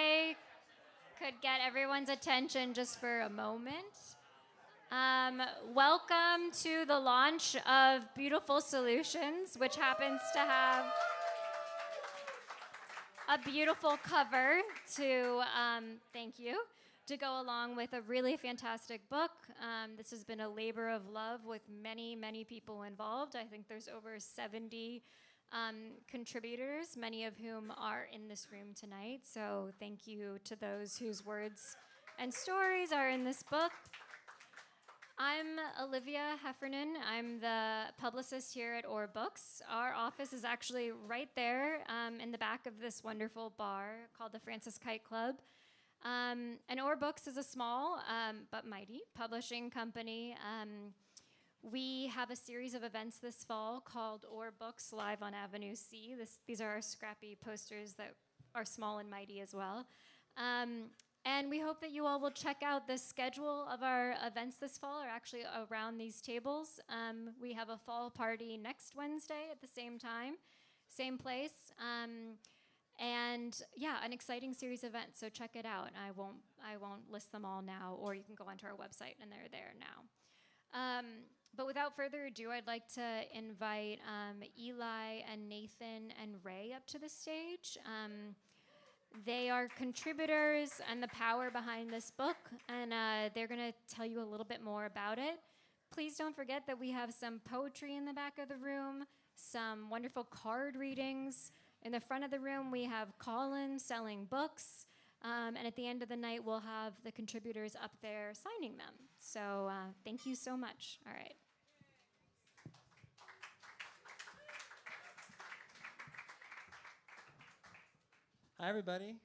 I could get everyone's attention just for a moment. Welcome to the launch of Beautiful Solutions, which happens to have a beautiful cover to, thank you, to go along with a really fantastic book. This has been a labor of love with many, many people involved. I think there's over 70 contributors, many of whom are in this room tonight. So thank you to those whose words and stories are in this book. I'm Olivia Heffernan. I'm the publicist here at Or Books. Our office is actually right there in the back of this wonderful bar called the Francis Kite Club. And Or Books is a small but mighty publishing company. We have a series of events this fall called Or Books Live on Avenue C. These are our scrappy posters that are small and mighty as well. And we hope that you all will check out the schedule of our events this fall, or actually around these tables. We have a fall party next Wednesday at the same time, same place. And yeah, an exciting series of events, so check it out. I won't list them all now, or you can go onto our website and they're there now. But without further ado, I'd like to invite Eli and Nathan and Ray up to the stage. They are contributors and the power behind this book, and they're going to tell you a little bit more about it. Please don't forget that we have some poetry in the back of the room, some wonderful card readings. In the front of the room, we have Colin selling books, and at the end of the night, we'll have the contributors up there signing them. So thank you so much. All right. Hi, everybody.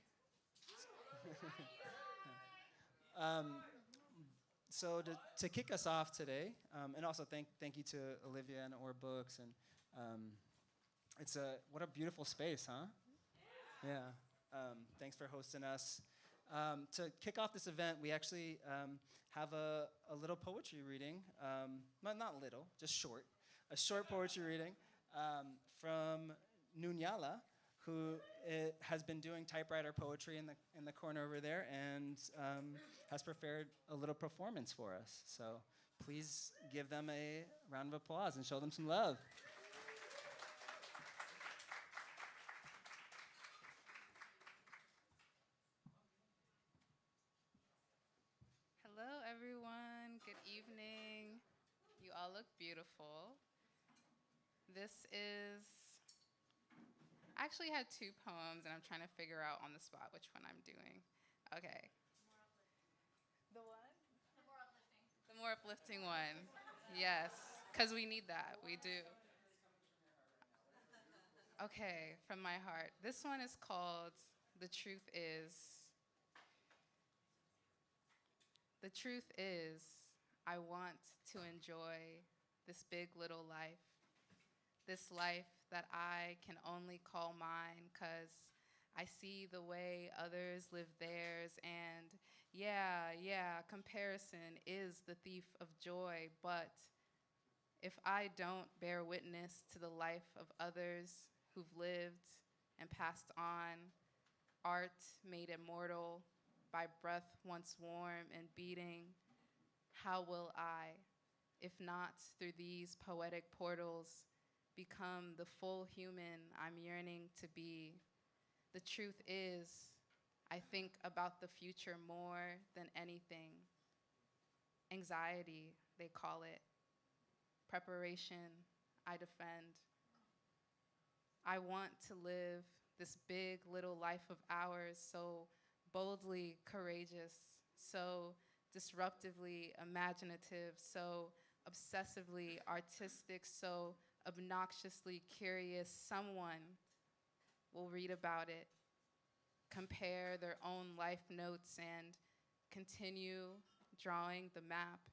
So to kick us off today, and also thank you to Olivia and Or Books, and what a beautiful space, huh? Yeah. Thanks for hosting us. To kick off this event, we actually have a little poetry reading, not little, just short, a short poetry reading from Nunyala, who has been doing typewriter poetry in the corner over there, and has prepared a little performance for us. So please give them a round of applause and show them some love. Hello, everyone. Good evening. You all look beautiful. I actually had two poems, and I'm trying to figure out on the spot which one I'm doing. Okay. The what? The more uplifting one. Yes, because we need that. We do. Okay, from my heart. This one is called The Truth Is. The truth is, I want to enjoy this big little life. This life that I can only call mine, 'cause I see the way others live theirs, and yeah, comparison is the thief of joy, but if I don't bear witness to the life of others who've lived and passed on, art made immortal by breath once warm and beating, how will I, if not through these poetic portals, become the full human I'm yearning to be? The truth is, I think about the future more than anything. Anxiety, they call it. Preparation, I defend. I want to live this big little life of ours, so boldly courageous, so disruptively imaginative, so obsessively artistic, so obnoxiously curious. Someone will read about it, compare their own life notes, and continue drawing the map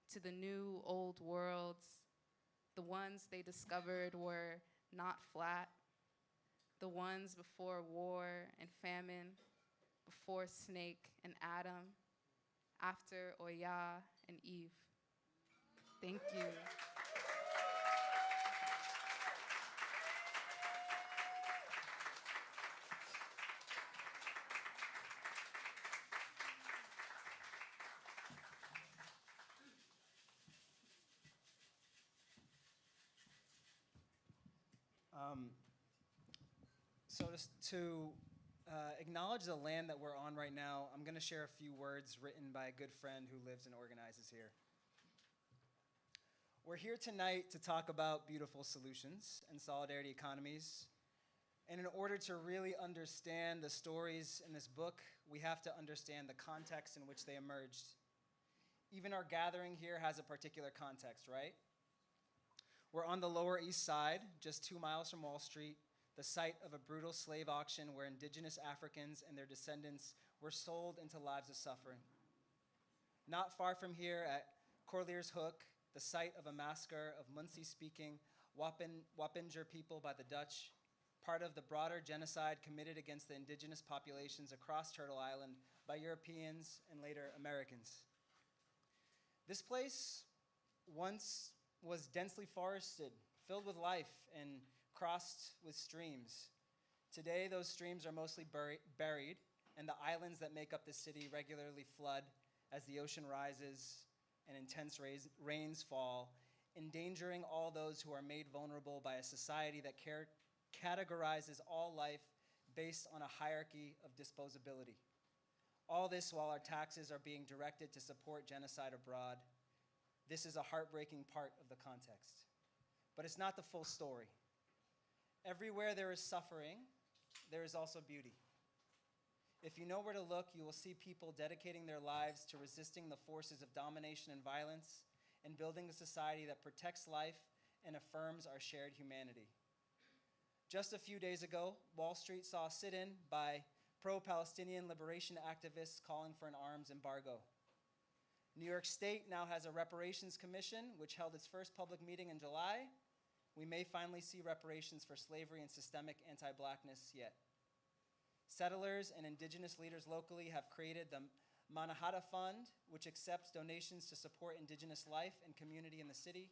to the new old worlds. The ones they discovered were not flat. The ones before war and famine, before Snake and Adam, after Oya and Eve. Thank you. to acknowledge the land that we're on right now, I'm going to share a few words written by a good friend who lives and organizes here. We're here tonight to talk about beautiful solutions and solidarity economies. And in order to really understand the stories in this book, we have to understand the context in which they emerged. Even our gathering here has a particular context, right? We're on the Lower East Side, just 2 miles from Wall Street, the site of a brutal slave auction where indigenous Africans and their descendants were sold into lives of suffering. Not far from here at Corlear's Hook, the site of a massacre of Munsee-speaking Wappinger people by the Dutch, part of the broader genocide committed against the indigenous populations across Turtle Island by Europeans and later Americans. This place once was densely forested, filled with life, and crossed with streams. Today, those streams are mostly buried, and the islands that make up the city regularly flood as the ocean rises and intense rains fall, endangering all those who are made vulnerable by a society that categorizes all life based on a hierarchy of disposability. All this while our taxes are being directed to support genocide abroad. This is a heartbreaking part of the context. But it's not the full story. Everywhere there is suffering, there is also beauty. If you know where to look, you will see people dedicating their lives to resisting the forces of domination and violence and building a society that protects life and affirms our shared humanity. Just a few days ago, Wall Street saw a sit-in by pro-Palestinian liberation activists calling for an arms embargo. New York State now has a reparations commission, which held its first public meeting in July. We may finally see reparations for slavery and systemic anti-Blackness yet. Settlers and indigenous leaders locally have created the Manhattan Fund, which accepts donations to support indigenous life and community in the city.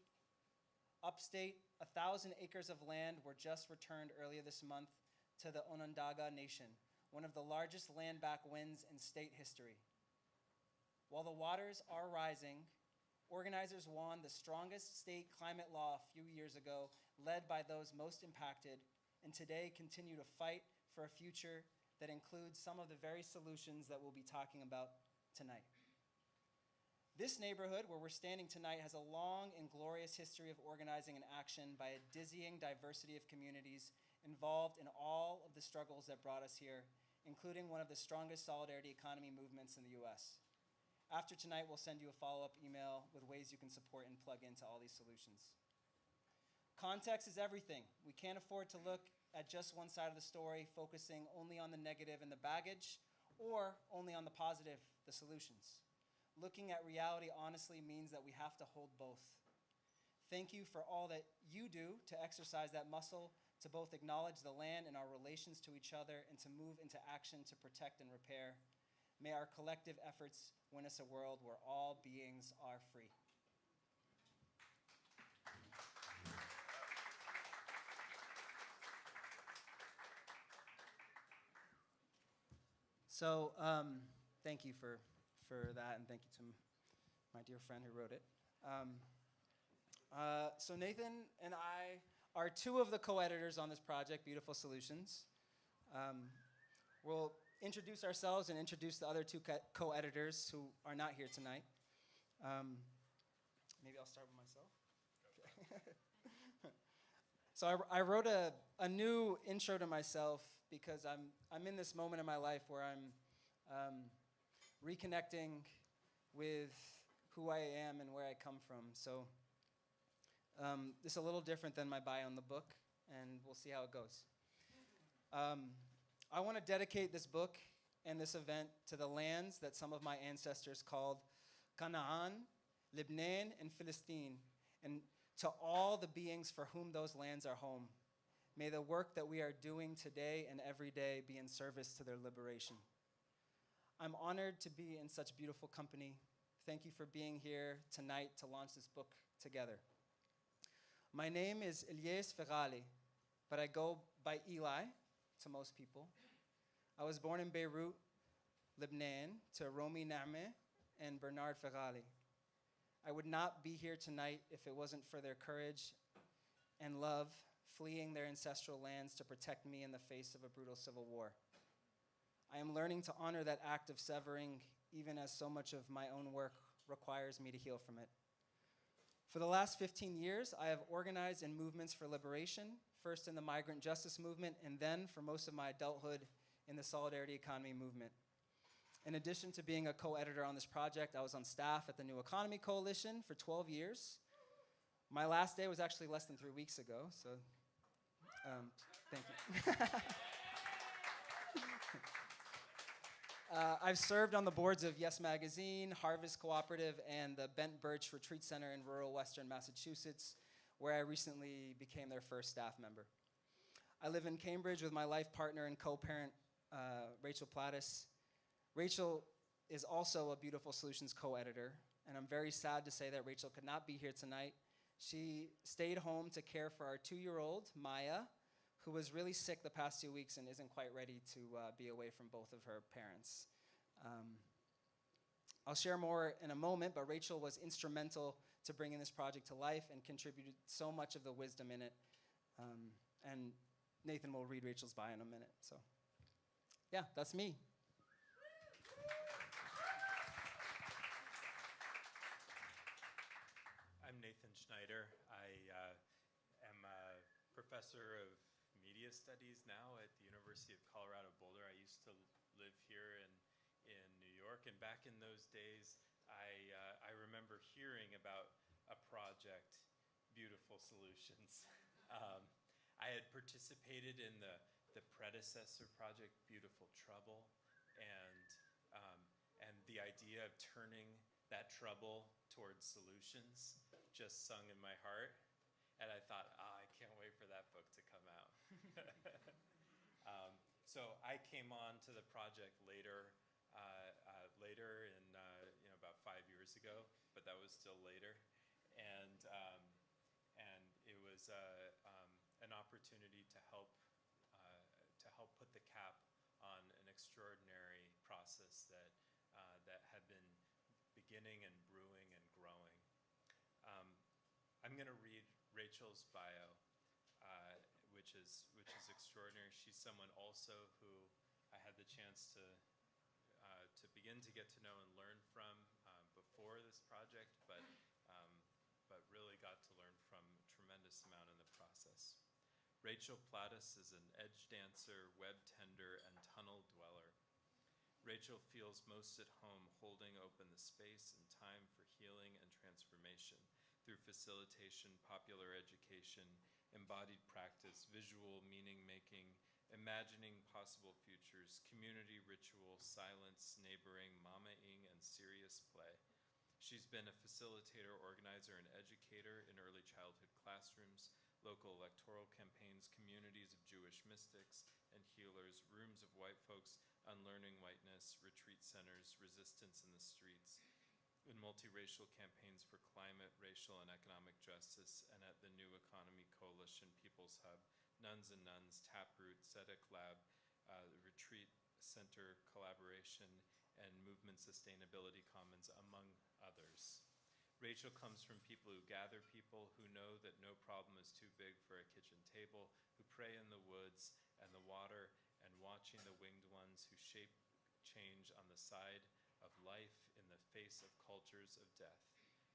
Upstate, 1,000 acres of land were just returned earlier this month to the Onondaga Nation, one of the largest land-back wins in state history. While the waters are rising, organizers won the strongest state climate law a few years ago, led by those most impacted, and today continue to fight for a future that includes some of the very solutions that we'll be talking about tonight. This neighborhood where we're standing tonight has a long and glorious history of organizing and action by a dizzying diversity of communities involved in all of the struggles that brought us here, including one of the strongest solidarity economy movements in the US. After tonight, we'll send you a follow-up email with ways you can support and plug into all these solutions. Context is everything. We can't afford to look at just one side of the story, focusing only on the negative and the baggage, or only on the positive, the solutions. Looking at reality honestly means that we have to hold both. Thank you for all that you do to exercise that muscle, to both acknowledge the land and our relations to each other, and to move into action to protect and repair. May our collective efforts win us a world where all beings are free. So thank you for that, and thank you to my dear friend who wrote it. So Nathan and I are two of the co-editors on this project, Beautiful Solutions. We'll introduce ourselves and introduce the other two co-editors who are not here tonight. Maybe I'll start with myself. Okay. So I wrote a new intro to myself because I'm in this moment in my life where I'm reconnecting with who I am and where I come from. So this is a little different than my bio in the book, and we'll see how it goes. I want to dedicate this book and this event to the lands that some of my ancestors called Canaan, Lebanon, and Philistine, and to all the beings for whom those lands are home. May the work that we are doing today and every day be in service to their liberation. I'm honored to be in such beautiful company. Thank you for being here tonight to launch this book together. My name is Ilyes Ferrali, but I go by Eli to most people. I was born in Beirut, Lebanon, to Romy Naameh and Bernard Ferrali. I would not be here tonight if it wasn't for their courage and love fleeing their ancestral lands to protect me in the face of a brutal civil war. I am learning to honor that act of severing, even as so much of my own work requires me to heal from it. For the last 15 years, I have organized in movements for liberation, first in the migrant justice movement, and then, for most of my adulthood, in the solidarity economy movement. In addition to being a co-editor on this project, I was on staff at the New Economy Coalition for 12 years. My last day was actually less than 3 weeks ago, so thank you. I've served on the boards of Yes Magazine, Harvest Cooperative, and the Bent Birch Retreat Center in rural Western Massachusetts, where I recently became their first staff member. I live in Cambridge with my life partner and co-parent, Rachel Plattis. Rachel is also a Beautiful Solutions co-editor, and I'm very sad to say that Rachel could not be here tonight. She stayed home to care for our 2-year-old, Maya, who was really sick the past 2 weeks and isn't quite ready to be away from both of her parents. I'll share more in a moment, but Rachel was instrumental to bringing this project to life and contributed so much of the wisdom in it. And Nathan will read Rachel's bio in a minute. So yeah, that's me. I'm Nathan Schneider. I am a professor of media studies now at the University of Colorado Boulder. I used to live here in New York, and back in those days, I remember hearing about a project, Beautiful Solutions. I had participated in the predecessor project, Beautiful Trouble, and the idea of turning that trouble towards solutions just sung in my heart. And I thought, I can't wait for that book to come out. So I came on to the project later in about 5 years ago, but that was still later, and it was an opportunity to help put the cap on an extraordinary process that had been beginning and brewing and growing. I'm going to read Rachel's bio, which is extraordinary. She's someone also who I had the chance to begin to get to know and learn from before this project, but really got to learn from a tremendous amount in the process. Rachel Plattis is an edge dancer, web tender, and tunnel dweller. Rachel feels most at home holding open the space and time for healing and transformation through facilitation, popular education, embodied practice, visual meaning-making, imagining possible futures, community ritual, silence, neighboring, mama-ing, and serious play. She's been a facilitator, organizer, and educator in early childhood classrooms, local electoral campaigns, communities of Jewish mystics and healers, rooms of white folks unlearning whiteness, retreat centers, resistance in the streets, in multiracial campaigns for climate, racial, and economic justice, and at the New Economy Coalition, People's Hub, Nuns and Nuns, Taproot, Tzedek Lab, the Retreat Center Collaboration, and Movement Sustainability Commons, among others. Rachel comes from people who gather people, who know that no problem is too big for a kitchen table, who pray in the woods and the water, and watching the winged ones who shape change on the side of life in the face of cultures of death.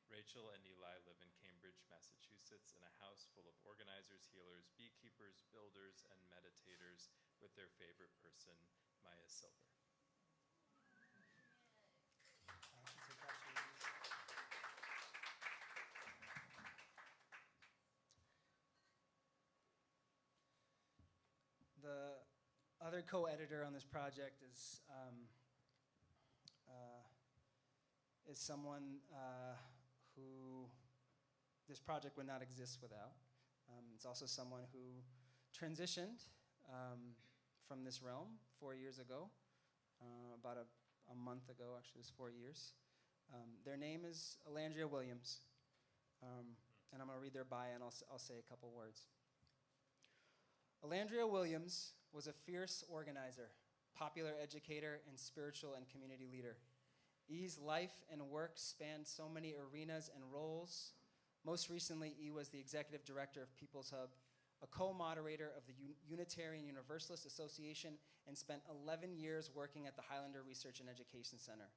Rachel and Eli live in Cambridge, Massachusetts, in a house full of organizers, healers, beekeepers, builders, and meditators, with their favorite person, Maya Silver. The other co-editor on this project is someone who this project would not exist without. It's also someone who transitioned from this realm 4 years ago, about a month ago, actually it was 4 years. Their name is Alandria Williams, and I'm going to read their bio and I'll say a couple words. Alandria Williams was a fierce organizer, popular educator, and spiritual and community leader. E's life and work spanned so many arenas and roles. Most recently, E was the executive director of People's Hub, a co-moderator of the Unitarian Universalist Association, and spent 11 years working at the Highlander Research and Education Center.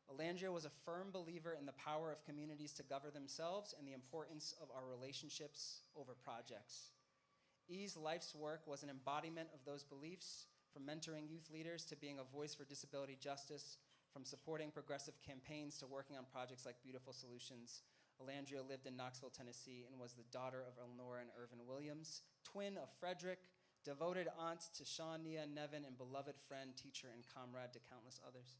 Elandria was a firm believer in the power of communities to govern themselves and the importance of our relationships over projects. E's life's work was an embodiment of those beliefs, from mentoring youth leaders to being a voice for disability justice, from supporting progressive campaigns to working on projects like Beautiful Solutions. Elandria lived in Knoxville, Tennessee, and was the daughter of Elnora and Irvin Williams, twin of Frederick, devoted aunt to Shawnea, Nevin, and beloved friend, teacher, and comrade to countless others.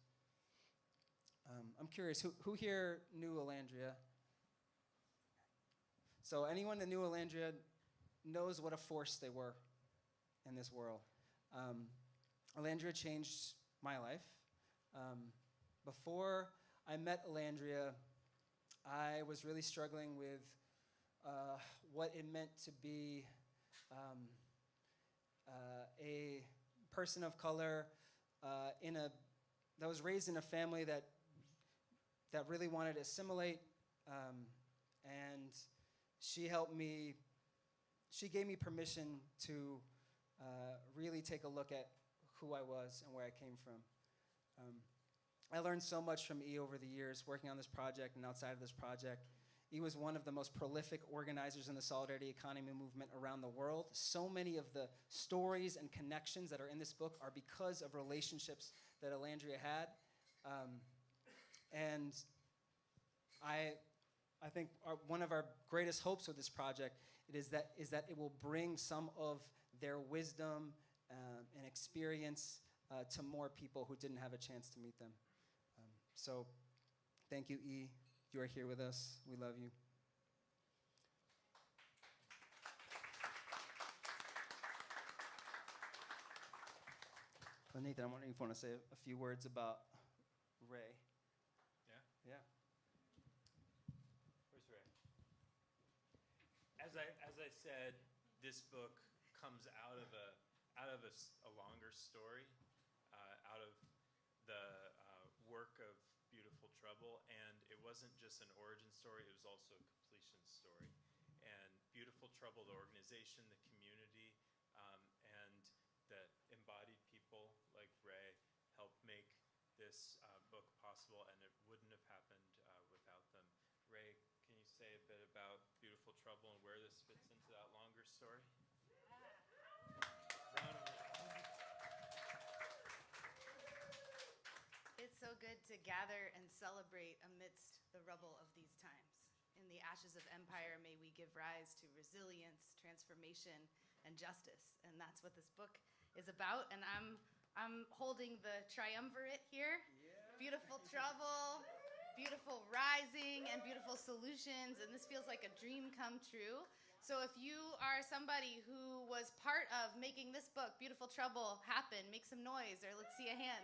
I'm curious, who here knew Elandria? So anyone that knew Elandria knows what a force they were in this world. Elandria changed my life. Before I met Elandria, I was really struggling with what it meant to be a person of color that was raised in a family that really wanted to assimilate, and she gave me permission to really take a look at who I was and where I came from. I learned so much from E over the years, working on this project and outside of this project. E was one of the most prolific organizers in the solidarity economy movement around the world. So many of the stories and connections that are in this book are because of relationships that Elandria had. And I think one of our greatest hopes with this project is that it will bring some of their wisdom and experience to more people who didn't have a chance to meet them. So thank you, E. You are here with us. We love you. Well, Nathan, I'm wondering if you want to say a few words about Ray. Yeah? Yeah. Where's Ray? As I said, this book comes out of a longer story, out of the work of Beautiful Trouble, and it wasn't just an origin story, it was also a completion story. And Beautiful Trouble, the organization, the community, and the embodied people like Ray helped make this book possible, and it wouldn't have happened without them. Ray, can you say a bit about Beautiful Trouble and where this fits into that longer story? It's so good to gather and celebrate amidst the rubble of these times. In the ashes of empire, may we give rise to resilience, transformation, and justice. And that's what this book is about. And I'm holding the triumvirate here. Yeah. Beautiful Trouble, Beautiful Rising, and Beautiful Solutions. And this feels like a dream come true. So if you are somebody who was part of making this book, Beautiful Trouble, happen, make some noise, or let's see a hand.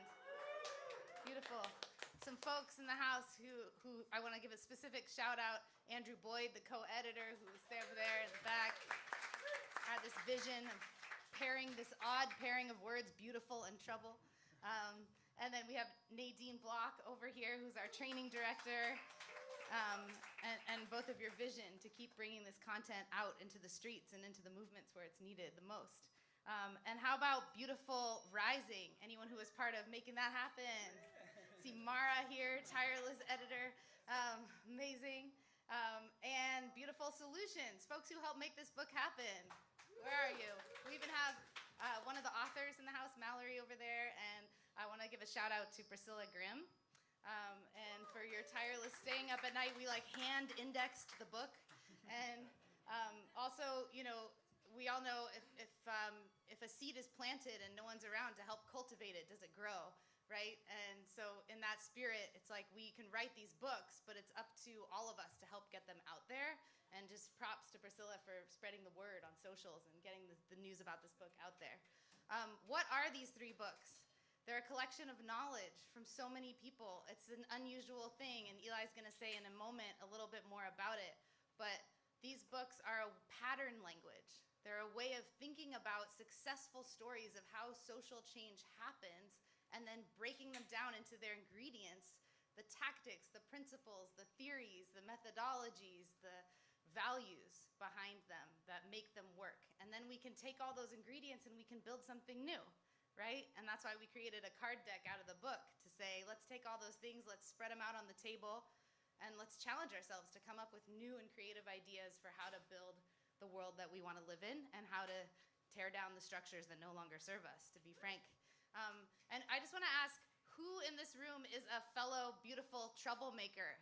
Beautiful. Some folks in the house who I want to give a specific shout out. Andrew Boyd, the co-editor, who's over there in the back, had this vision of this odd pairing of words, beautiful and trouble. And then we have Nadine Block over here, who's our training director, and both of your vision to keep bringing this content out into the streets and into the movements where it's needed the most. And how about Beautiful Rising? Anyone who was part of making that happen? See Mara here, tireless editor, amazing. And Beautiful Solutions, folks who helped make this book happen. Where are you? We even have one of the authors in the house, Mallory, over there, and I want to give a shout out to Priscilla Grimm. And for your tireless staying up at night, we hand indexed the book. And also, we all know if a seed is planted and no one's around to help cultivate it, does it grow, right? And so in that spirit, it's like we can write these books, but it's up to all of us to help get them out there. And just props to Priscilla for spreading the word on socials and getting the news about this book out there. What are these 3 books? They're a collection of knowledge from so many people. It's an unusual thing, and Eli's going to say in a moment a little bit more about it. But these books are a pattern language. They're a way of thinking about successful stories of how social change happens and then breaking them down into their ingredients, the tactics, the principles, the theories, the methodologies, the values behind them that make them work. And then we can take all those ingredients and we can build something new, right? And that's why we created a card deck out of the book to say, let's take all those things, let's spread them out on the table, and let's challenge ourselves to come up with new and creative ideas for how to build the world that we want to live in and how to tear down the structures that no longer serve us, to be frank. And I just want to ask, who in this room is a fellow beautiful troublemaker?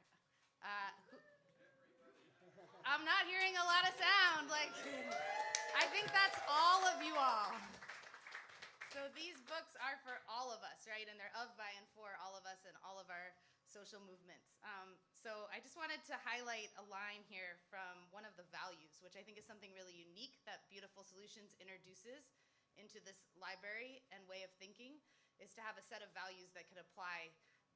I'm not hearing a lot of sound. Like, I think that's all of you all. So these books are for all of us, right? And they're of, by, and for all of us and all of our social movements. So I just wanted to highlight a line here from one of the values, which I think is something really unique that Beautiful Solutions introduces into this library and way of thinking, is to have a set of values that could apply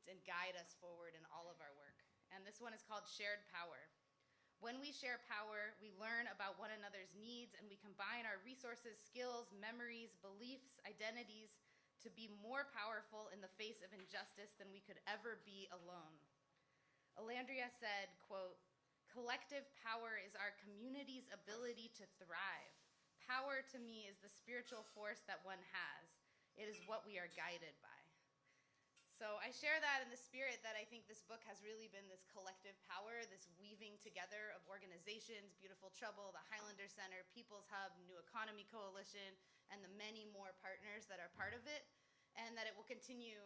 and guide us forward in all of our work. And this one is called Shared Power. When we share power, we learn about one another's needs and we combine our resources, skills, memories, beliefs, identities to be more powerful in the face of injustice than we could ever be alone. Alandria said, quote, "Collective power is our community's ability to thrive. Power to me is the spiritual force that one has. It is what we are guided by." So I share that in the spirit that I think this book has really been this collective power, this weaving together of organizations, Beautiful Trouble, the Highlander Center, People's Hub, New Economy Coalition, and the many more partners that are part of it, and that it will continue,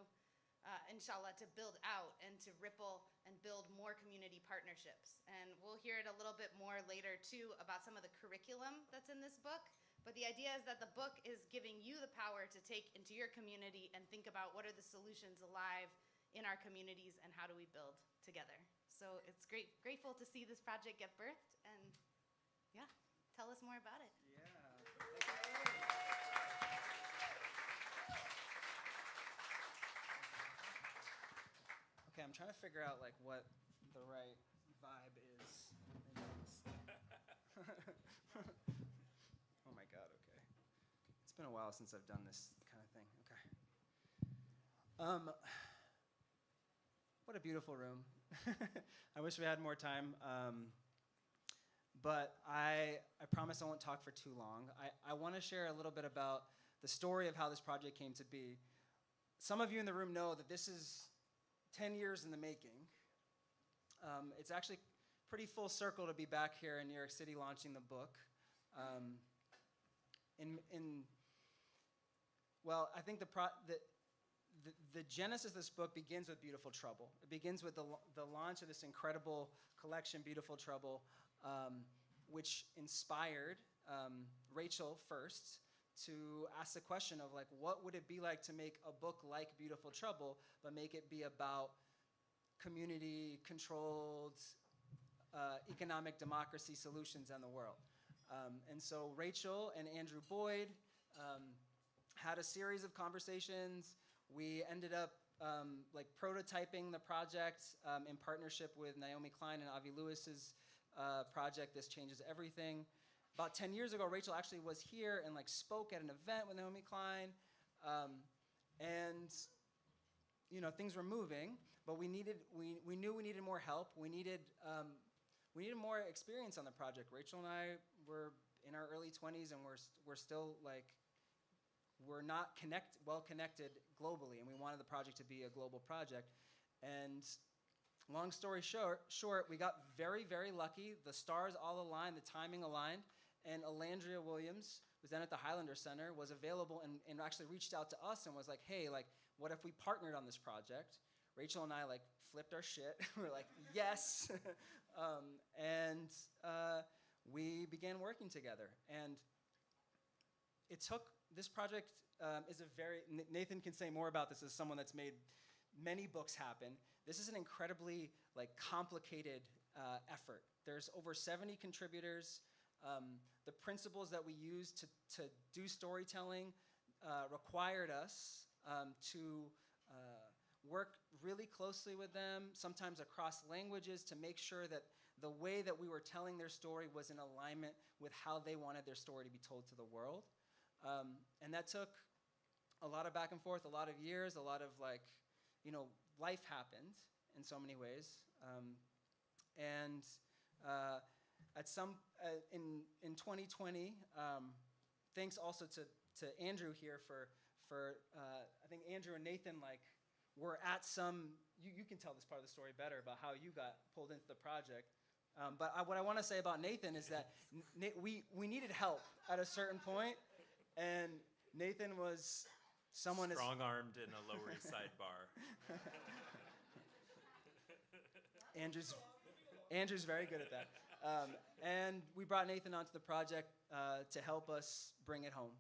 inshallah, to build out and to ripple and build more community partnerships. And we'll hear it a little bit more later, too, about some of the curriculum that's in this book. But the idea is that the book is giving you the power to take into your community and think about what are the solutions alive in our communities and how do we build together. So it's grateful to see this project get birthed, and yeah, tell us more about it. Okay, I'm trying to figure out like what the right vibe is. Oh my God, okay. It's been a while since I've done this kind of thing. Okay. What a beautiful room. I wish we had more time. But I promise I won't talk for too long. I want to share a little bit about the story of how this project came to be. Some of you in the room know that this is 10 years in the making. It's actually pretty full circle to be back here in New York City launching the book. Well, I think the genesis of this book begins with Beautiful Trouble. It begins with the launch of this incredible collection, Beautiful Trouble, which inspired Rachel first to ask the question of like, what would it be like to make a book like Beautiful Trouble, but make it be about community-controlled economic democracy solutions in the world. And so Rachel and Andrew Boyd had a series of conversations. We ended up like prototyping the project in partnership with Naomi Klein and Avi Lewis's project, This Changes Everything. About 10 years ago, Rachel actually was here and like spoke at an event with Naomi Klein. And you know, things were moving, but we knew we needed more help. We needed more experience on the project. Rachel and I were in our early 20s, and we're still like, we're not well connected globally, and we wanted the project to be a global project. And long story short, we got very, very lucky. The stars all aligned, the timing aligned, and Alandria Williams, who's then at the Highlander Center, was available and actually reached out to us and was like, hey, like, what if we partnered on this project? Rachel and I like flipped our shit. We were like, yes. We began working together. And it took, this project is a very, Nathan can say more about this as someone that's made many books happen. This is an incredibly like complicated effort. There's over 70 contributors. The principles that we use to do storytelling required us to work really closely with them, sometimes across languages, to make sure that the way that we were telling their story was in alignment with how they wanted their story to be told to the world. And that took a lot of back and forth, a lot of years, a lot of like, you know, life happened in so many ways. at some in 2020, thanks also to Andrew here for I think Andrew and Nathan were at some. You can tell this part of the story better about how you got pulled into the project. But what I want to say about Nathan is that we needed help at a certain point, and Nathan was someone strong-armed in a Lower East Side bar. Andrew's very good at that. And we brought Nathan onto the project to help us bring it home.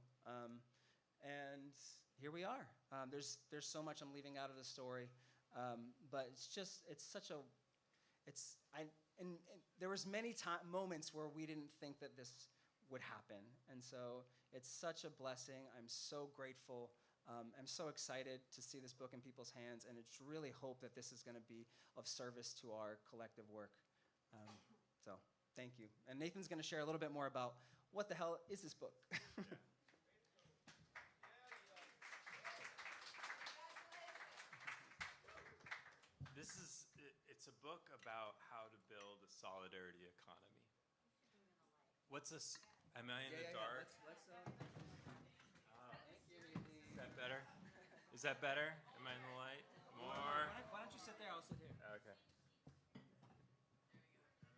And here we are. There's so much I'm leaving out of the story, but and there was many moments where we didn't think that this would happen, and so it's such a blessing. I'm so grateful. I'm so excited to see this book in people's hands, and it's really hope that this is going to be of service to our collective work. So thank you. And Nathan's going to share a little bit more about what the hell is this book. It's a book about how to build a solidarity economy. Am I in the dark? Let's Is that better? Is that better? Am I in the light? More? Why don't you sit there? I'll sit here. Okay.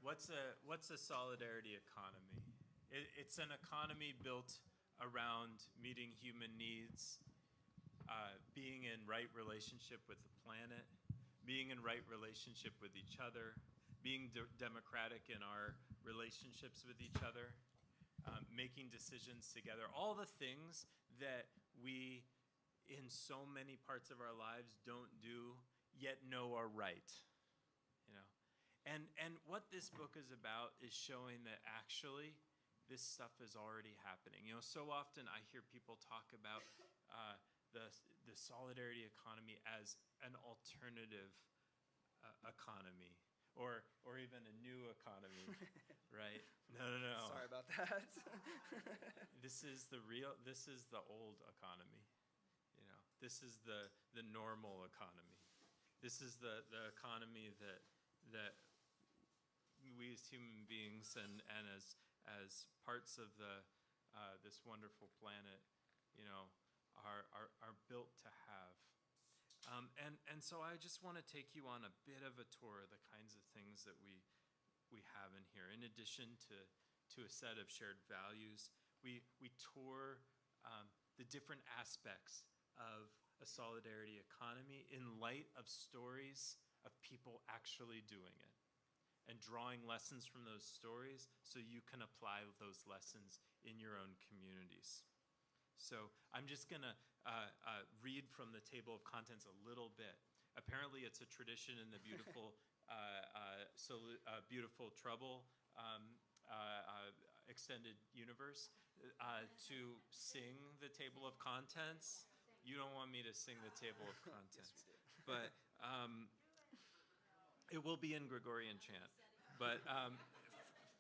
What's a solidarity economy? It's an economy built around meeting human needs, being in right relationship with the planet, being in right relationship with each other, being democratic in our relationships with each other, making decisions together, all the things that we in so many parts of our lives don't do yet know are right. And what this book is about is showing that actually this stuff is already happening. So often I hear people talk about the solidarity economy as an alternative economy, or even a new economy, right? No. Sorry about that. This is the old economy. This is the normal economy. This is the economy that we as human beings and as parts of this wonderful planet, are built to have. And so I just want to take you on a bit of a tour of the kinds of things that we have in here. In addition to a set of shared values, we tour the different aspects of a solidarity economy in light of stories of people actually doing it and drawing lessons from those stories so you can apply those lessons in your own communities. So I'm just going to read from the table of contents a little bit. Apparently, it's a tradition in the beautiful, beautiful Trouble extended universe to sing the table of contents. You don't want me to sing the table of contents, but it will be in Gregorian chant. But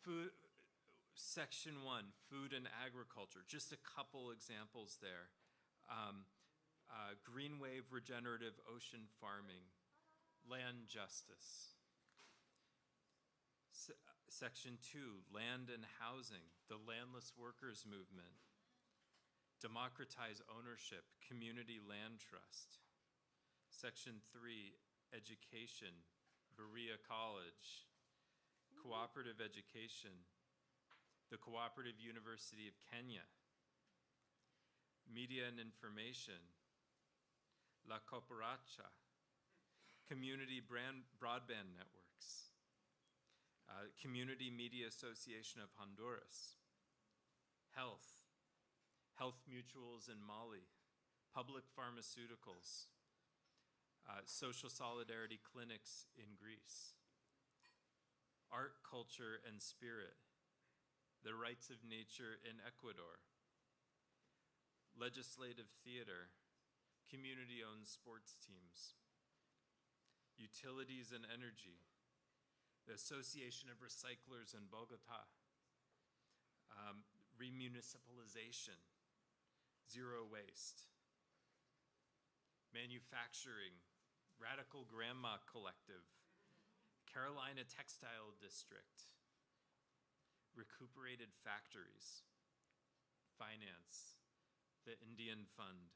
food. Section 1, food and agriculture. Just a couple examples there. Green wave regenerative ocean farming, land justice. Section 2, land and housing, the landless workers movement. Democratize ownership, community land trust. Section 3, education, Berea College. Cooperative education, the Cooperative University of Kenya. Media and information, La Cooperacha. Community broadband networks. Community Media Association of Honduras. Health mutuals in Mali. Public pharmaceuticals. Social solidarity clinics in Greece. Art, culture, and spirit. The rights of nature in Ecuador. Legislative theater. Community-owned sports teams. Utilities and energy. The Association of Recyclers in Bogota. Remunicipalization. Zero waste. Manufacturing. Radical Grandma Collective. Carolina Textile District. recuperated factories, finance, the Indian Fund,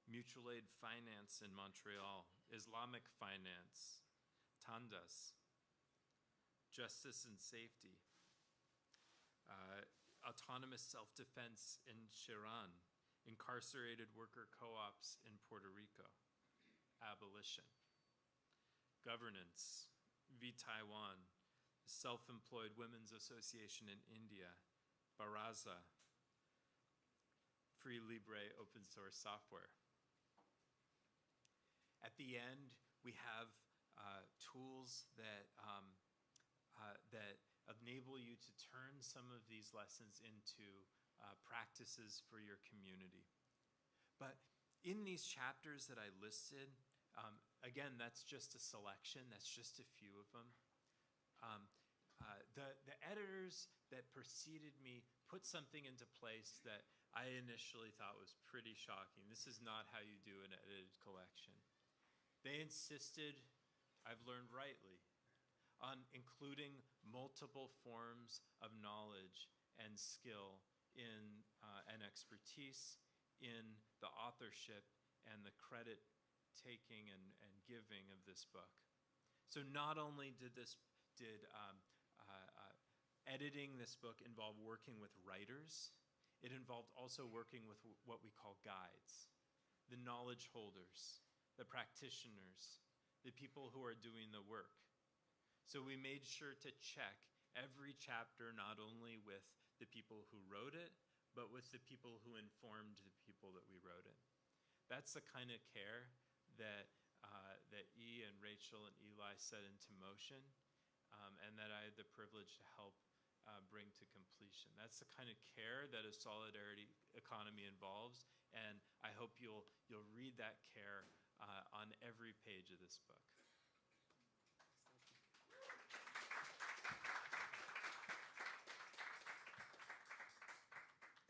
mutual aid finance in Montreal, Islamic finance, Tandas, justice and safety, autonomous self-defense in Chiran, incarcerated worker co-ops in Puerto Rico, abolition, governance, V-Taiwan, Self-Employed Women's Association in India, Baraza, Free Libre open source software. At the end, we have tools that enable you to turn some of these lessons into practices for your community. But in these chapters that I listed, again, that's just a selection, that's just a few of them. The editors that preceded me put something into place that I initially thought was pretty shocking. This is not how you do an edited collection. They insisted, I've learned rightly, on including multiple forms of knowledge and skill in and expertise in the authorship and the credit taking and giving of this book. So not only did editing this book involve working with writers, it involved also working with what we call guides, the knowledge holders, the practitioners, the people who are doing the work. So we made sure to check every chapter not only with the people who wrote it, but with the people who informed the people that we wrote it. That's the kind of care that E and Rachel and Eli set into motion, and that I had the privilege to help bring to completion. That's the kind of care that a solidarity economy involves, and I hope you'll read that care on every page of this book.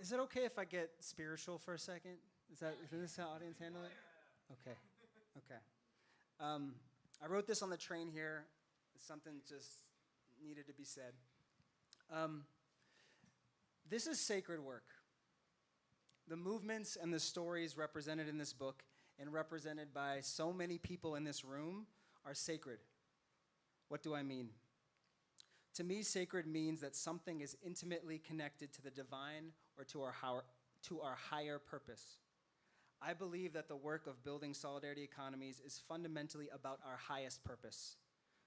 Is it okay if I get spiritual for a second? Is this how audience handle it? Okay. I wrote this on the train here. Something just needed to be said. This is sacred work. The movements and the stories represented in this book and represented by so many people in this room are sacred. What do I mean? To me, sacred means that something is intimately connected to the divine or to our higher purpose. I believe that the work of building solidarity economies is fundamentally about our highest purpose: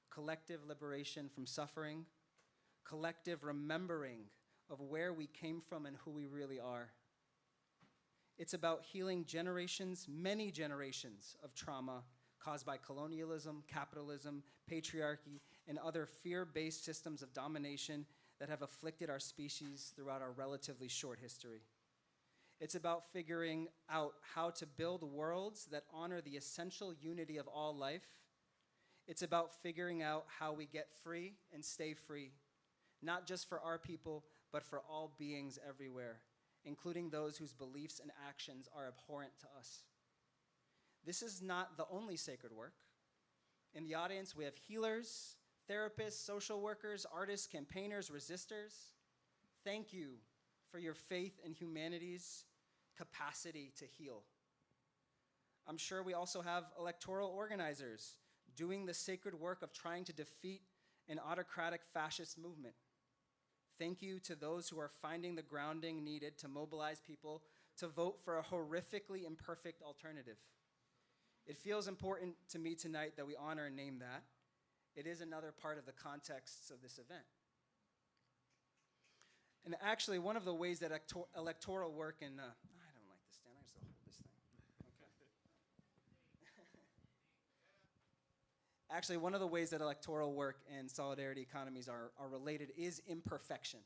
collective liberation from suffering, collective remembering of where we came from and who we really are. It's about healing generations, many generations of trauma caused by colonialism, capitalism, patriarchy, and other fear-based systems of domination that have afflicted our species throughout our relatively short history. It's about figuring out how to build worlds that honor the essential unity of all life. It's about figuring out how we get free and stay free, not just for our people, but for all beings everywhere, including those whose beliefs and actions are abhorrent to us. This is not the only sacred work. In the audience, we have healers, therapists, social workers, artists, campaigners, resistors. Thank you for your faith in humanity's capacity to heal. I'm sure we also have electoral organizers doing the sacred work of trying to defeat an autocratic fascist movement. Thank you to those who are finding the grounding needed to mobilize people to vote for a horrifically imperfect alternative. It feels important to me tonight that we honor and name that. It is another part of the context of this event. And actually, one of the ways that electoral work and, I don't like this stand, I just hold this thing. Okay. Actually, one of the ways that electoral work and solidarity economies are related is imperfection.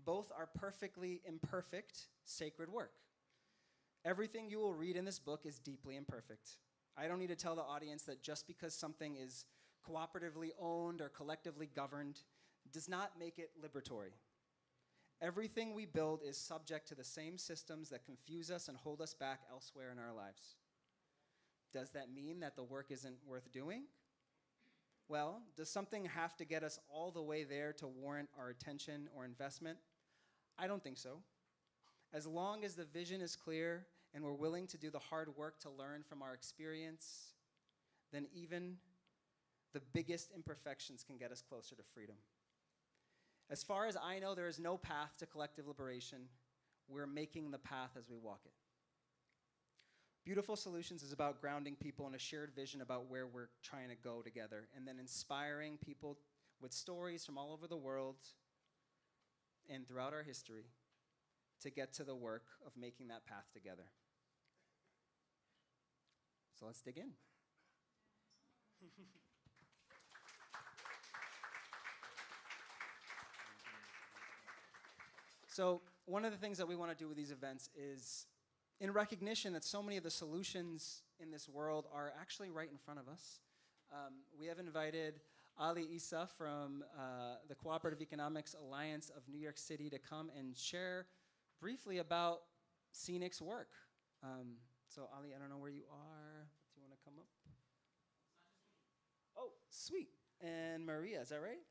Both are perfectly imperfect sacred work. Everything you will read in this book is deeply imperfect. I don't need to tell the audience that just because something is cooperatively owned or collectively governed does not make it liberatory. Everything we build is subject to the same systems that confuse us and hold us back elsewhere in our lives. Does that mean that the work isn't worth doing? Well, does something have to get us all the way there to warrant our attention or investment? I don't think so. As long as the vision is clear and we're willing to do the hard work to learn from our experience, then even the biggest imperfections can get us closer to freedom. As far as I know, there is no path to collective liberation. We're making the path as we walk it. Beautiful Solutions is about grounding people in a shared vision about where we're trying to go together, and then inspiring people with stories from all over the world and throughout our history to get to the work of making that path together. So let's dig in. So one of the things that we want to do with these events is, in recognition that so many of the solutions in this world are actually right in front of us, we have invited Ali Issa from the Cooperative Economics Alliance of New York City to come and share briefly about Scenic's work. So Ali, I don't know where you are. Do you want to come up? Oh, sweet. And Maria, is that right?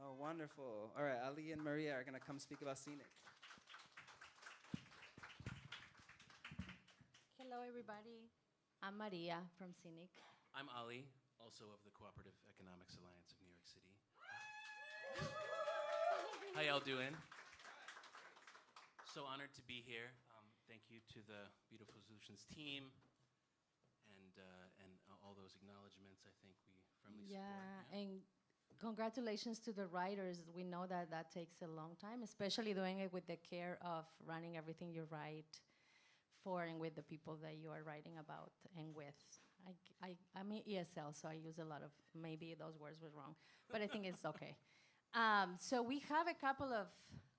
Oh, wonderful. All right, Ali and Maria are going to come speak about Scenic. Hello, everybody. I'm Maria from Scenic. I'm Ali, also of the Cooperative Economics Alliance of New York City. How y'all doing? So honored to be here. Thank you to the Beautiful Solutions team and all those acknowledgments. I think we firmly support. And congratulations to the writers. We know that that takes a long time, especially doing it with the care of running everything you write for and with the people that you are writing about and with. I'm in ESL, so I use a lot of, maybe those words were wrong, but I think it's okay. So we have a couple of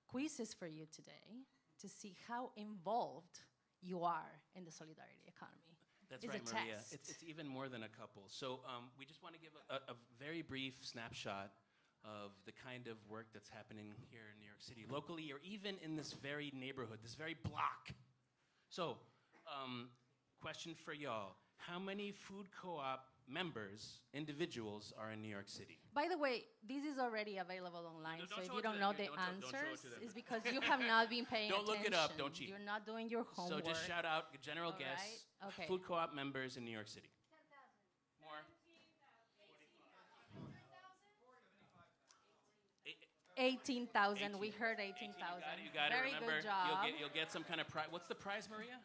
quizzes for you today to see how involved you are in the solidarity economy. That's It's right, a Maria. test. It's even more than a couple. So we just want to give a very brief snapshot of the kind of work that's happening here in New York City, locally, or even in this very neighborhood, this very block. So, question for y'all. How many food co-op members, individuals, are in New York City? By the way, this is already available online, No, so don't if show you it to don't them. know the Don't show it answers, to them. it's because you have not been paying Don't attention. look it up, don't cheat. You're not doing your homework. So just shout out general All guess. right, okay. Food co-op members in New York City. 10,000. More. 18,000. We heard 18,000. You got it. Very Remember, good job. You'll get some kind of prize. What's the prize, Maria?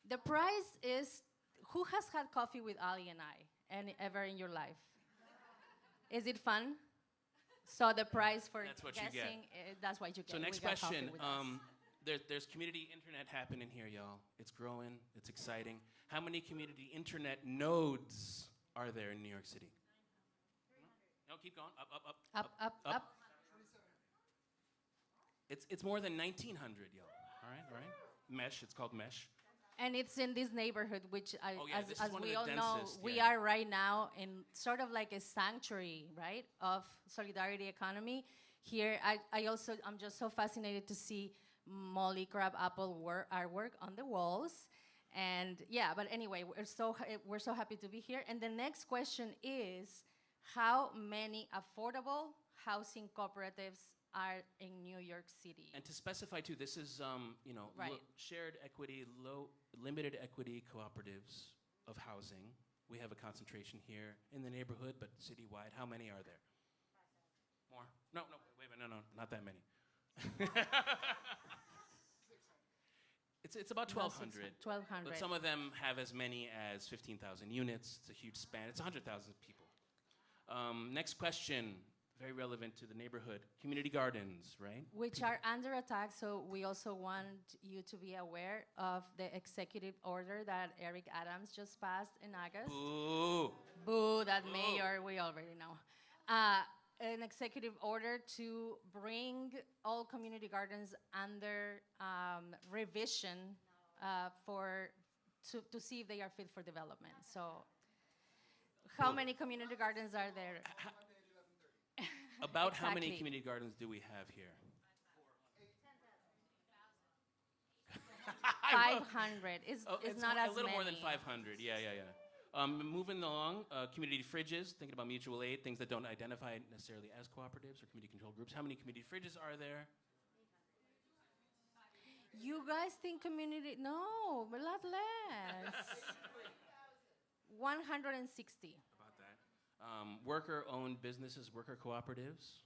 The prize is who has had coffee with Ali and I ever in your life? Is it fun? So the prize for That's what you get. guessing, that's what you get. So next We got coffee question. with us. There's community internet happening here, y'all. It's growing. It's exciting. How many community internet nodes are there in New York City? 300. No, keep going. Up. It's more than 1,900, y'all. All right. Mesh. It's called Mesh. And it's in this neighborhood, which This is as one of we the all know, densest, we yeah. are right now in sort of like a sanctuary, right, of solidarity economy. Here, I'm just so fascinated to see Molly Crab Apple artwork on the walls. And yeah, but anyway, we're so happy to be here. And the next question is, how many affordable housing cooperatives are in New York City? And to specify too, this is Right. shared equity, limited equity cooperatives of housing. We have a concentration here in the neighborhood, but citywide. How many are there? 5,000. More? No, wait a minute, no, not that many. It's about 1,200. 1,200. But some of them have as many as 15,000 units. It's a huge span. It's 100,000 people. Next question, very relevant to the neighborhood. Community gardens, right? Which are under attack, so we also want you to be aware of the executive order that Eric Adams just passed in August. Boo! Boo, that Boo. mayor, we already know. An executive order to bring all community gardens under revision to see if they are fit for development. So how many community gardens are there? About how many Exactly. community gardens do we have here? 500. It's It's not a as little many. more than 500. Yeah. Moving along, community fridges, thinking about mutual aid, things that don't identify necessarily as cooperatives or community control groups. How many community fridges are there? You guys think community? No, a lot less. 160. About that. Worker-owned businesses, worker cooperatives.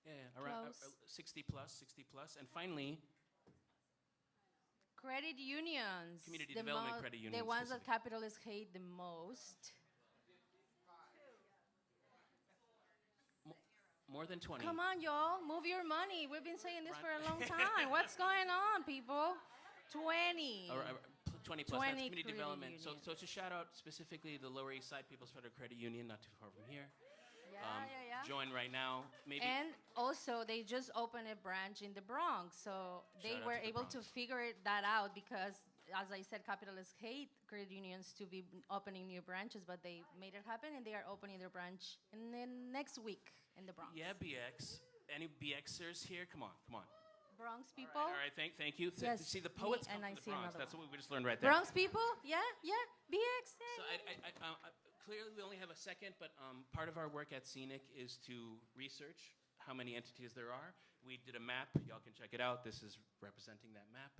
Yeah, around Close. 60 plus. And finally, Credit unions. Community the development credit unions The ones that specifically. capitalists hate the most. more than 20. Come on, y'all. Move your money. We've been saying this for a long time. What's going on, people? 20. 20 plus. 20 That's community credit development. So unions. to shout out specifically the Lower East Side People's Federal Credit Union, not too far from here. Yeah. Join right now. Maybe. And also, they just opened a branch in the Bronx, so they Shout out were to the able to Bronx. figure that out because, as I said, capitalists hate credit unions to be opening new branches, but they made it happen, and they are opening their branch in the next week in the Bronx. Yeah, BX. Any BXers here? Come on. Bronx people. All right. Thank you. Yes, See, the me, poets and come I from the see Bronx. another That's one. what we just learned right there. Bronx people. Yeah. BX. So clearly we only have a second, but part of our work at Scenic is to research how many entities there are. We did a map. Y'all can check it out. This is representing that map.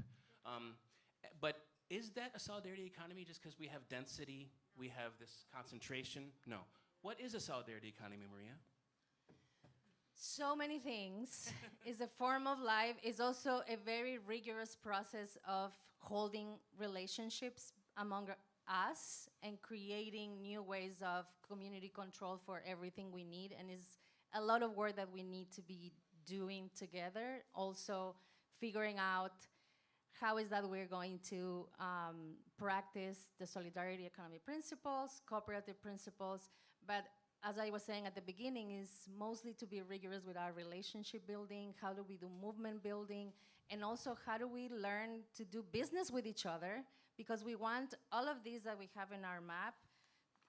But is that a solidarity economy just because we have density, we have this concentration? No. What is a solidarity economy, Maria? So many things. It's a form of life. It's also a very rigorous process of holding relationships among us and creating new ways of community control for everything we need. And it's a lot of work that we need to be doing together. Also figuring out how is that we're going to practice the solidarity economy principles, cooperative principles, but as I was saying at the beginning, is mostly to be rigorous with our relationship building, how do we do movement building, and also how do we learn to do business with each other, because we want all of these that we have in our map,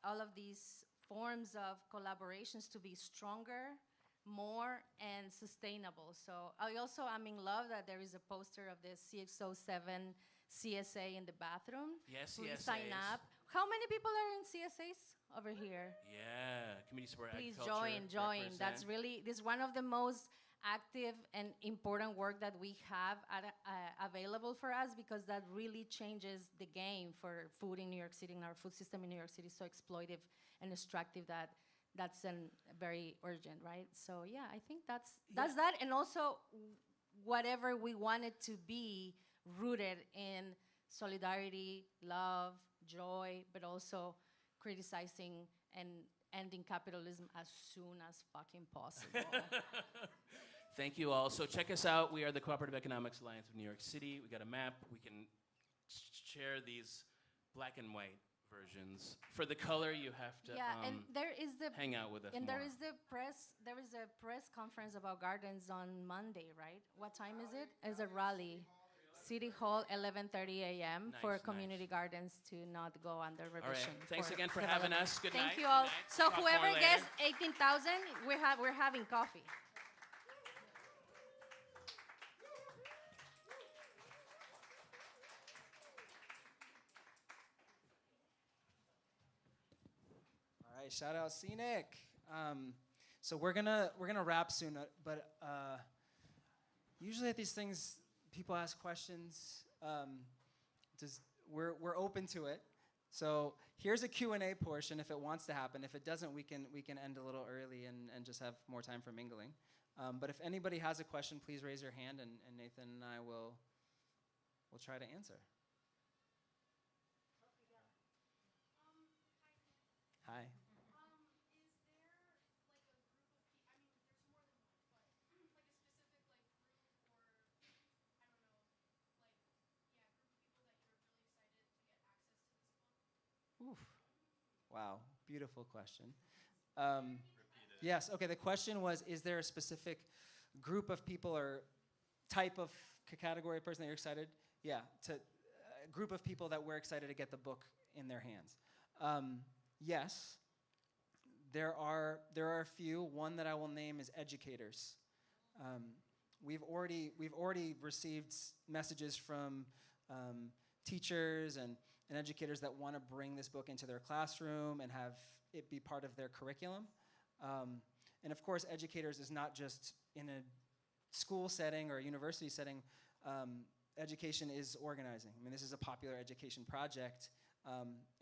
all of these forms of collaborations to be stronger, more, and sustainable. So I also am in love that there is a poster of the CX07 CSA in the bathroom. Yes, Please CSAs. sign up. How many people are in CSAs over here? Yeah, community support Please agriculture. join. That's represent. really, this is one of the most active and important work that we have available for us, because that really changes the game for food in New York City, and our food system in New York City is so exploitive and extractive that that's very urgent, right? So yeah, I think that's that, and also whatever we want it to be, rooted in solidarity, love, joy, but also criticizing and ending capitalism as soon as fucking possible. Thank you all. So check us out. We are the Cooperative Economics Alliance of New York City. We got a map. We can share these black and white versions. For the color, you have to and there is the hang out with us and more. there is a press conference about gardens on Monday, right? What time is it? It's a rally. City Hall, 11:30 a.m. Nice, for nice. community gardens to not go under All right. revision. Thanks again for having development. us. Good night. Thank you all. Good night. So Talk more whoever later. gets 18,000, we're having coffee. All right, shout out Scenic. So we're gonna wrap soon, but usually at these things, people ask questions. We're open to it. So here's a Q&A portion if it wants to happen. If it doesn't, we can end a little early and just have more time for mingling. But if anybody has a question, please raise your hand, and Nathan and I will try to answer. Hi. Oof. Wow, beautiful question. Yes, okay, the question was, is there a specific group of people or type of category of person that you're excited? Yeah, a group of people that we're excited to get the book in their hands. Yes, there are a few. One that I will name is educators. We've already received messages from teachers and educators that want to bring this book into their classroom and have it be part of their curriculum. And of course, educators is not just in a school setting or a university setting. Education is organizing. I mean, this is a popular education project.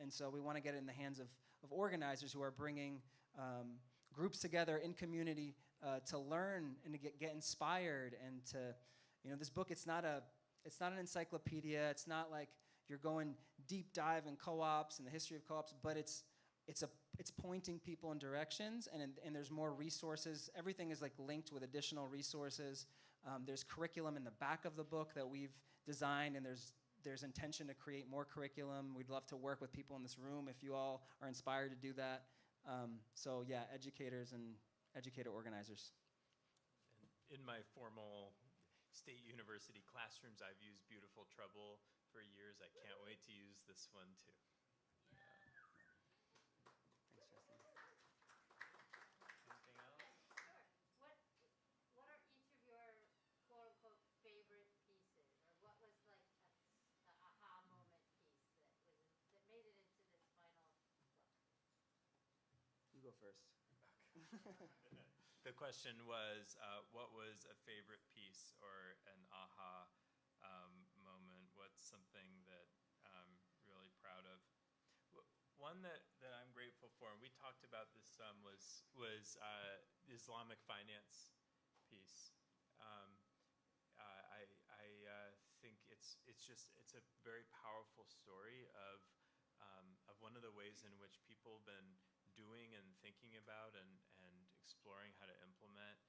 And so we want to get it in the hands of organizers who are bringing groups together in community to learn and to get inspired and to, this book, it's not an encyclopedia. It's not like you're going deep dive in co-ops and the history of co-ops, but it's pointing people in directions, and there's more resources. Everything is like linked with additional resources. There's curriculum in the back of the book that we've designed, and there's intention to create more curriculum. We'd love to work with people in this room if you all are inspired to do that. So yeah, educators and educator organizers. In my formal state university classrooms, I've used Beautiful Trouble for years. I can't wait to use this one too. Thanks, Justin. Anything else? What are each of your quote unquote favorite pieces, or what was like a aha moment piece that made it into this final book? You go first. The question was, what was a favorite piece or an aha moment? What's something that I'm really proud of? One that I'm grateful for, and we talked about this some, was the Islamic finance piece. I think it's a very powerful story of one of the ways in which people have been doing and thinking about and exploring how to implement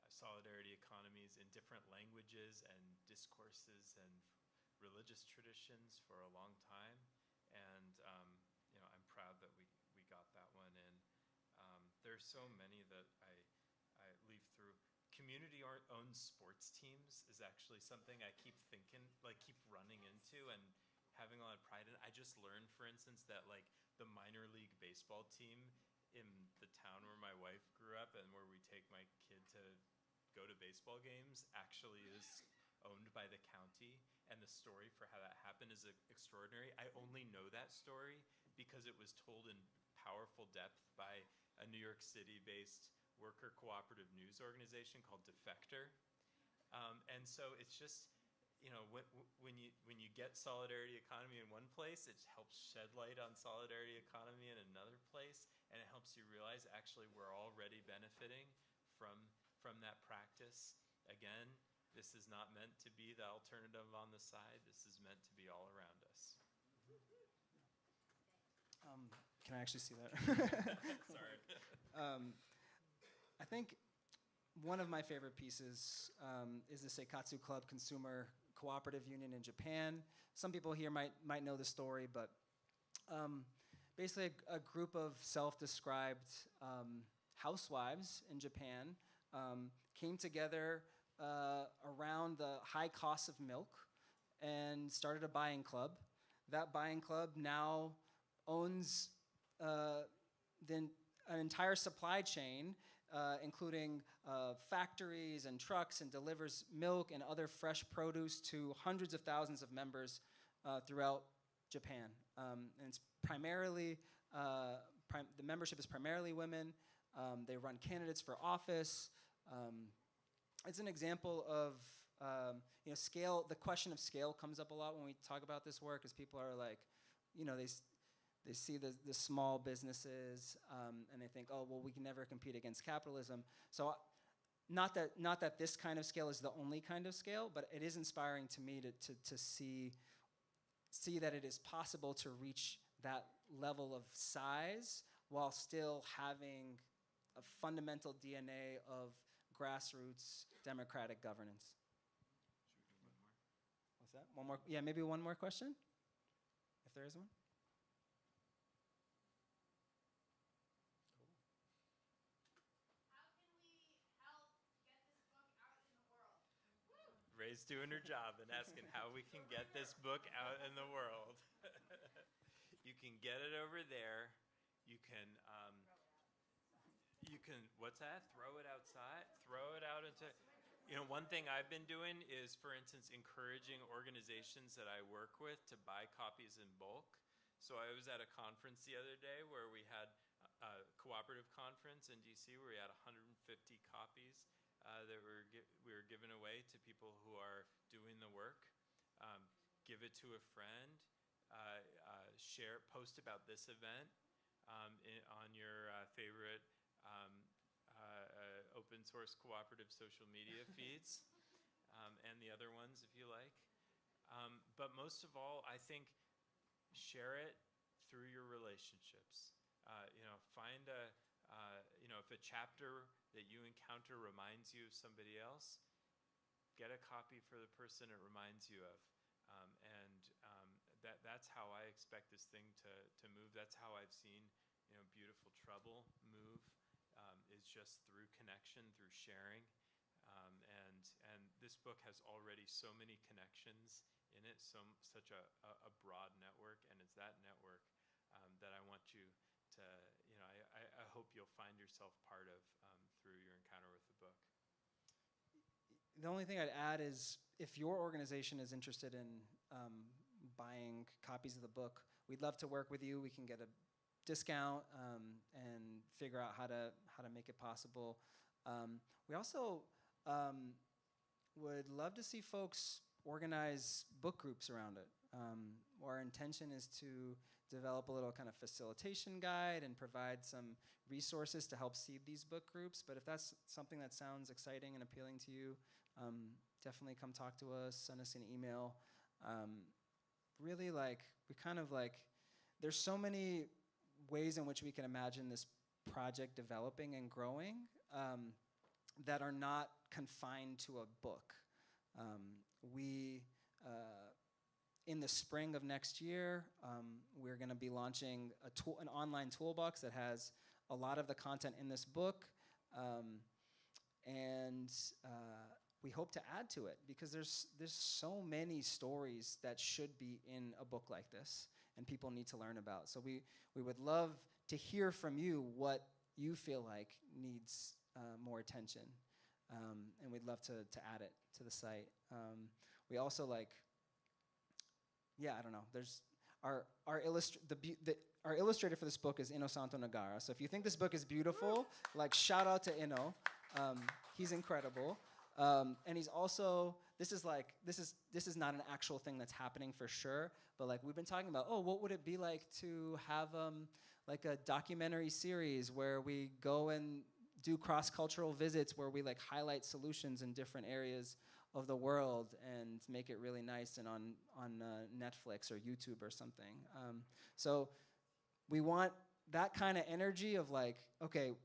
solidarity economies in different languages and discourses and religious traditions for a long time. And I'm proud that we got that one in. There's so many that I leaf through. Community-owned sports teams is actually something I keep running into and having a lot of pride in. I just learned, for instance, that like the minor league baseball team in the town where my wife grew up and where we take my kid to go to baseball games actually is owned by the county, and the story for how that happened is extraordinary. I only know that story because it was told in powerful depth by a New York City-based worker cooperative news organization called Defector. And so it's just, when you get solidarity economy in one place, it helps shed light on solidarity economy in another place, and it helps you realize actually we're already benefiting from that practice. Again, this is not meant to be the alternative on the side. This is meant to be all around us. Can I actually see that? Sorry. I think one of my favorite pieces is the Seikatsu Club Consumer Cooperative Union in Japan. Some people here might know the story, but basically a group of self-described housewives in Japan came together around the high cost of milk and started a buying club. That buying club now owns an entire supply chain, including factories and trucks, and delivers milk and other fresh produce to hundreds of thousands of members throughout Japan. And it's primarily, the membership is primarily women. They run candidates for office. It's an example of scale. The question of scale comes up a lot when we talk about this work, as people are like, they see the small businesses and they think, oh, well, we can never compete against capitalism. So not that this kind of scale is the only kind of scale, but it is inspiring to me to see that it is possible to reach that level of size while still having a fundamental DNA of grassroots democratic governance. What's that? One more? Yeah, maybe one more question, if there is one. Ray's doing her job and asking how we can get this book out in the world. You can get it over there. You can, what's that? Throw it outside? Throw it out into, One thing I've been doing is, for instance, encouraging organizations that I work with to buy copies in bulk. So I was at a conference the other day where we had a cooperative conference in DC where we had 150 copies that we were giving away to people who are doing the work. Give it to a friend. Post about this event on your favorite open source cooperative social media feeds, and the other ones if you like. But most of all, I think share it through your relationships. Find if a chapter that you encounter reminds you of somebody else, get a copy for the person it reminds you of. That's how I expect this thing to move. That's how I've seen Beautiful Trouble move. Is just through connection, through sharing, and this book has already so many connections in it, such a broad network, and it's that network that I want you to, I hope you'll find yourself part of through your encounter with the book. The only thing I'd add is if your organization is interested in buying copies of the book, we'd love to work with you. We can get a discount and figure out how to make it possible. We also would love to see folks organize book groups around it. Our intention is to develop a little kind of facilitation guide and provide some resources to help seed these book groups. But if that's something that sounds exciting and appealing to you, definitely come talk to us, send us an email. Really, there's so many ways in which we can imagine this project developing and growing that are not confined to a book. In the spring of next year, we're going to be launching an online toolbox that has a lot of the content in this book, and we hope to add to it because there's so many stories that should be in a book like this and people need to learn about. So we would love to hear from you what you feel like needs more attention, and we'd love to add it to the site. We also I don't know. There's our illustrator for this book is Ino Santo Nagara. So if you think this book is beautiful, shout out to Ino. He's incredible. And he's also, this is not an actual thing that's happening for sure, but we've been talking about, what would it be like to have a documentary series where we go and do cross-cultural visits where we highlight solutions in different areas of the world and make it really nice and on Netflix or YouTube or something. So we want that kind of energy of okay,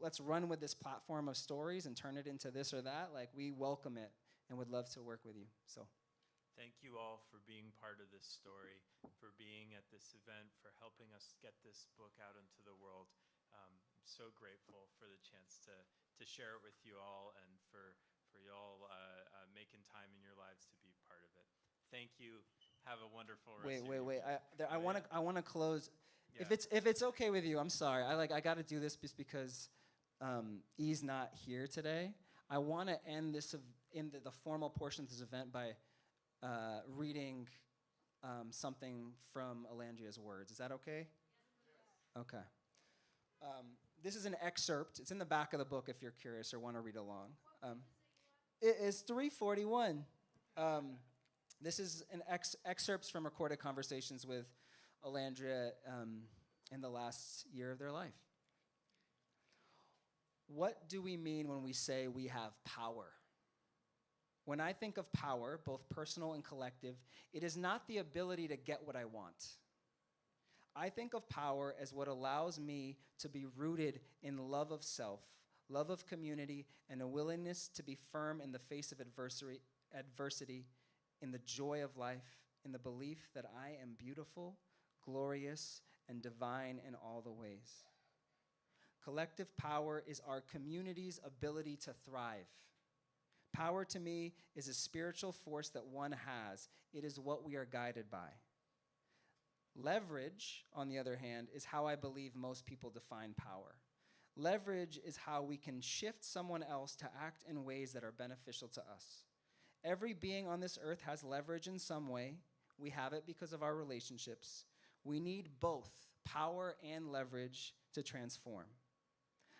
let's run with this platform of stories and turn it into this or that. We welcome it and would love to work with you. So thank you all for being part of this story, for being at this event, for helping us get this book out into the world. I'm so grateful for the chance to share it with you all and for y'all making time in your lives to be part of it. Thank you. Have a wonderful rest of your Wait. I want to close. Yeah. If it's okay with you, I'm sorry. I got to do this just because E's not here today. I want to end this in the formal portion of this event by reading something from Alandria's words. Is that okay? Yes. Okay. This is an excerpt. It's in the back of the book if you're curious or want to read along. It is 341. This is an excerpts from recorded conversations with Alandria in the last year of their life. What do we mean when we say we have power? When I think of power, both personal and collective, it is not the ability to get what I want. I think of power as what allows me to be rooted in love of self, love of community, and a willingness to be firm in the face of adversity, in the joy of life, in the belief that I am beautiful, glorious, and divine in all the ways. Collective power is our community's ability to thrive. Power to me is a spiritual force that one has. It is what we are guided by. Leverage, on the other hand, is how I believe most people define power. Leverage is how we can shift someone else to act in ways that are beneficial to us. Every being on this earth has leverage in some way. We have it because of our relationships. We need both power and leverage to transform.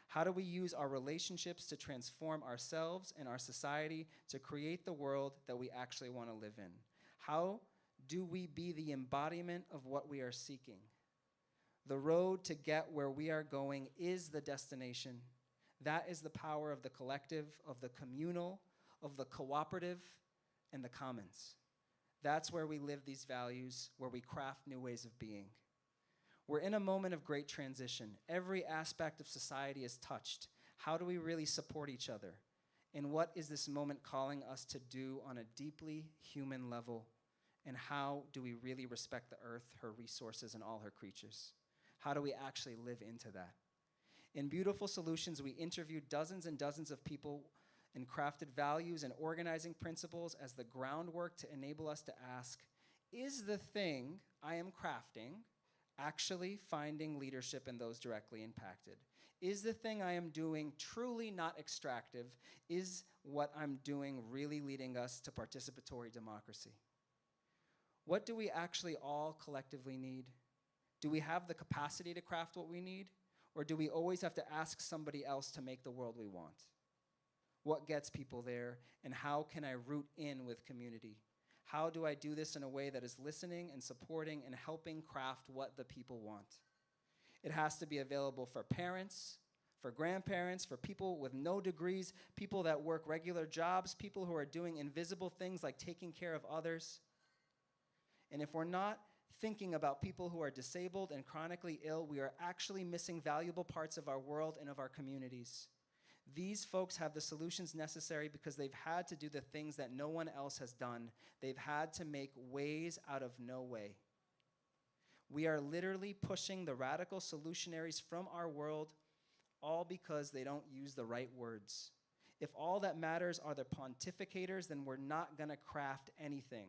How do we use our relationships to transform ourselves and our society to create the world that we actually want to live in? How do we be the embodiment of what we are seeking? The road to get where we are going is the destination. That is the power of the collective, of the communal, of the cooperative, and the commons. That's where we live these values, where we craft new ways of being. We're in a moment of great transition. Every aspect of society is touched. How do we really support each other? And what is this moment calling us to do on a deeply human level? And how do we really respect the earth, her resources, and all her creatures? How do we actually live into that? In Beautiful Solutions, we interviewed dozens and dozens of people and crafted values and organizing principles as the groundwork to enable us to ask, is the thing I am crafting actually finding leadership in those directly impacted? Is the thing I am doing truly not extractive? Is what I'm doing really leading us to participatory democracy? What do we actually all collectively need? Do we have the capacity to craft what we need? Or do we always have to ask somebody else to make the world we want? What gets people there? And how can I root in with community? How do I do this in a way that is listening and supporting and helping craft what the people want? It has to be available for parents, for grandparents, for people with no degrees, people that work regular jobs, people who are doing invisible things like taking care of others. And if we're not thinking about people who are disabled and chronically ill, we are actually missing valuable parts of our world and of our communities. These folks have the solutions necessary because they've had to do the things that no one else has done. They've had to make ways out of no way. We are literally pushing the radical solutionaries from our world, all because they don't use the right words. If all that matters are the pontificators, then we're not going to craft anything.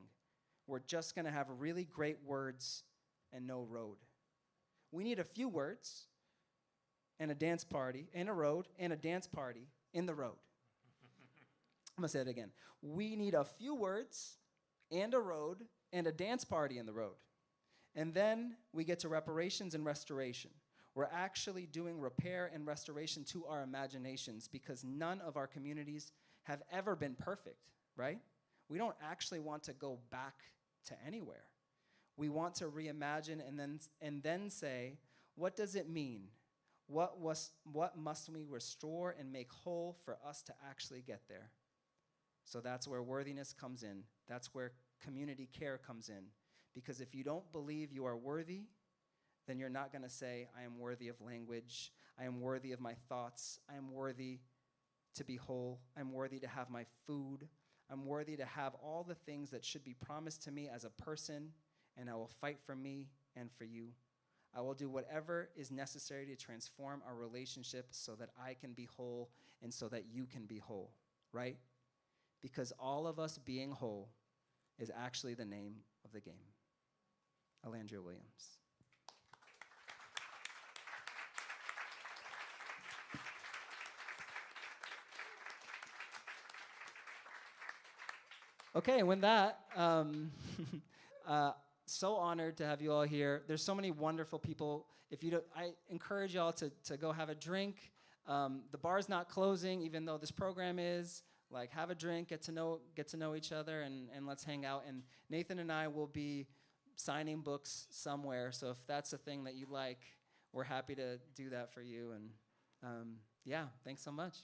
We're just going to have really great words and no road. We need a few words and a dance party, and a road, and a dance party in the road. I'm gonna say it again. We need a few words, and a road, and a dance party in the road. And then we get to reparations and restoration. We're actually doing repair and restoration to our imaginations because none of our communities have ever been perfect, right? We don't actually want to go back to anywhere. We want to reimagine and then say, what does it mean? What must we restore and make whole for us to actually get there? So that's where worthiness comes in. That's where community care comes in. Because if you don't believe you are worthy, then you're not going to say, I am worthy of language. I am worthy of my thoughts. I am worthy to be whole. I'm worthy to have my food. I'm worthy to have all the things that should be promised to me as a person, and I will fight for me and for you. I will do whatever is necessary to transform our relationship so that I can be whole and so that you can be whole, right? Because all of us being whole is actually the name of the game. Alandria Williams. Okay, and with that, so honored to have you all here. There's so many wonderful people. If you don't, I encourage y'all to go have a drink. The bar's not closing, even though this program is. Like, have a drink, get to know each other, and let's hang out. And Nathan and I will be signing books somewhere. So if that's a thing that you like, we're happy to do that for you. And yeah, thanks so much.